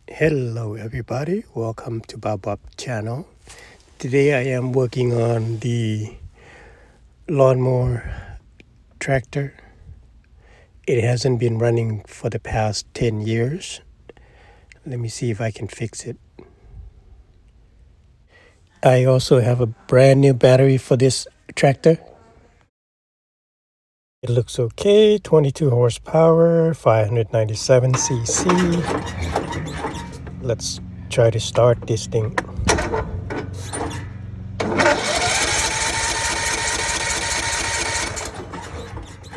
Hello everybody, welcome to Bob channel. Today I am working on the lawnmower tractor. It hasn't been running for the past 10 years. Let me see if I can fix it. I also have a brand new battery for this tractor. It looks okay, 22 horsepower, 597 cc. Let's try to start this thing.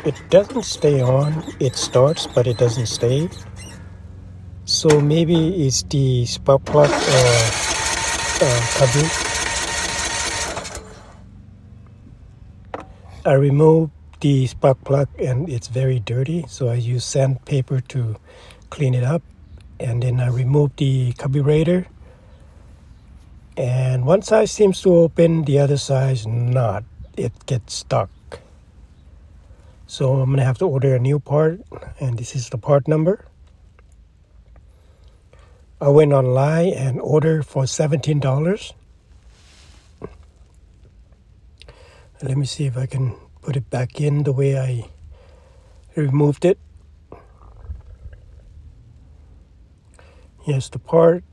It doesn't stay on. It starts, but it doesn't stay. So maybe it's the spark plug or cubby. I removed the spark plug and it's very dirty, so I use sandpaper to clean it up. And then I removed the carburetor. And one side seems to open, the other side's not. It gets stuck. So I'm gonna have to order a new part, and this is the part number. I went online and ordered for $17. Let me see if I can put it back in the way I removed it. Here's the part.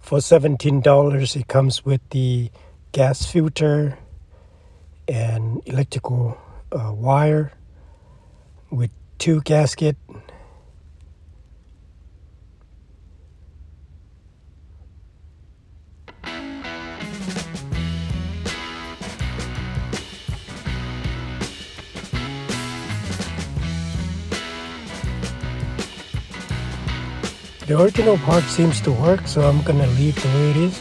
For $17, it comes with the gas filter and electrical wire with 2 gaskets. The original part seems to work, so I'm gonna leave the way it is.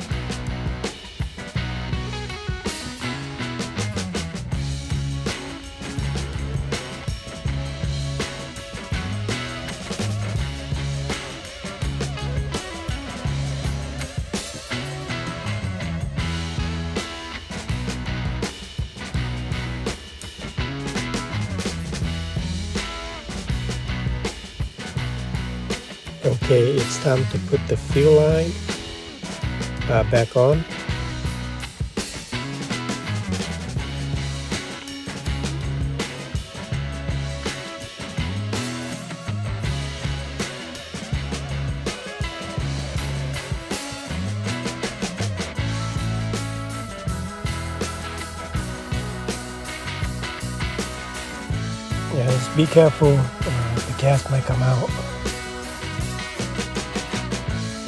Okay, it's time to put the fuel line back on. Yeah, just be careful, the gas might come out.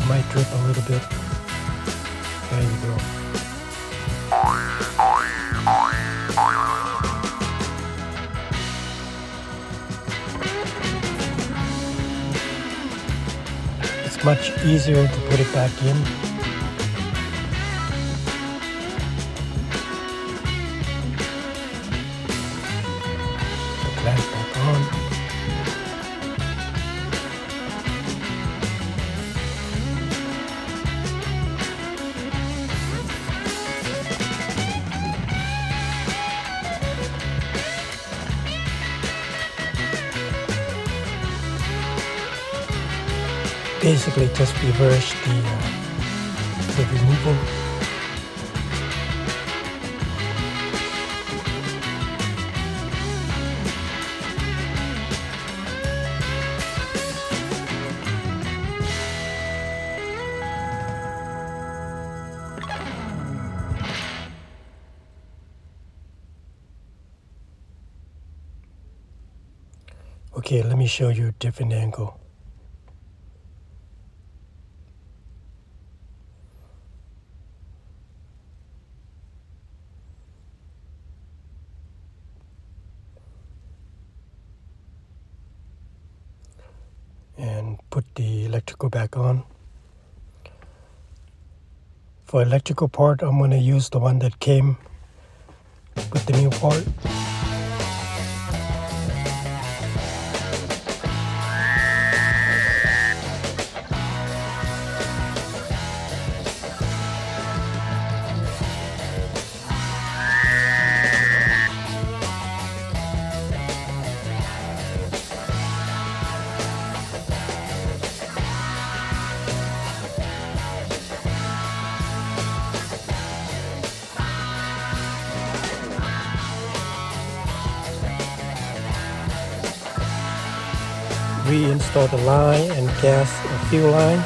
Might drip a little bit. There you go. It's much easier to put it back in. The clamp back on. Basically just reverse the removal. Okay, let me show you a different angle. And put the electrical back on. For electrical part, I'm going to use the one that came with the new part. reinstall the line and gas and fuel line.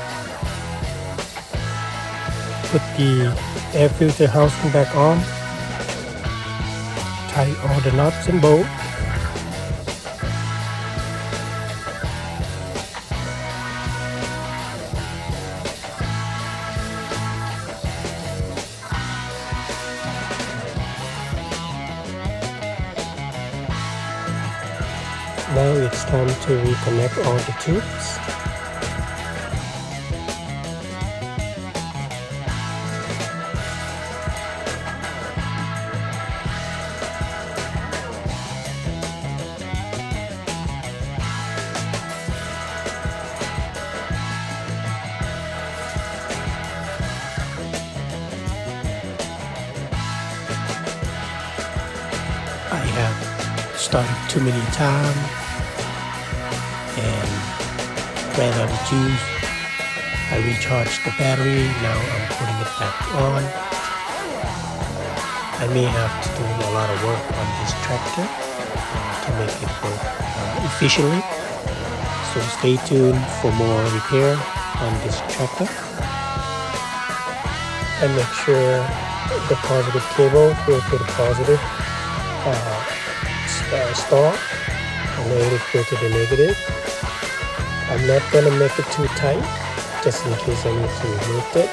Put the air filter housing back on. Tighten all the nuts and bolts. Now it's time to reconnect all the tubes. I have started too many times and ran out of juice. I recharged the battery, now I'm putting it back on. I may have to do a lot of work on this tractor to make it work efficiently. So stay tuned for more repair on this tractor. And make sure the positive cable go to the positive start, and negative go to the negative. I'm not going to make it too tight, just in case I need to remove it.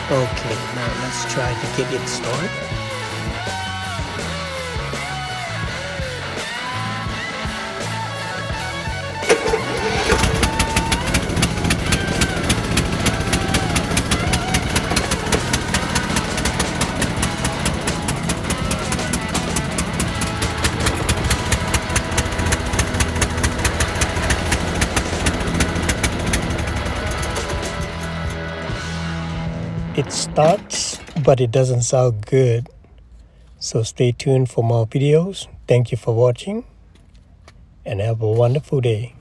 Okay, now let's try to get it started. It starts, but it doesn't sound good. So stay tuned for more videos. Thank you for watching and have a wonderful day.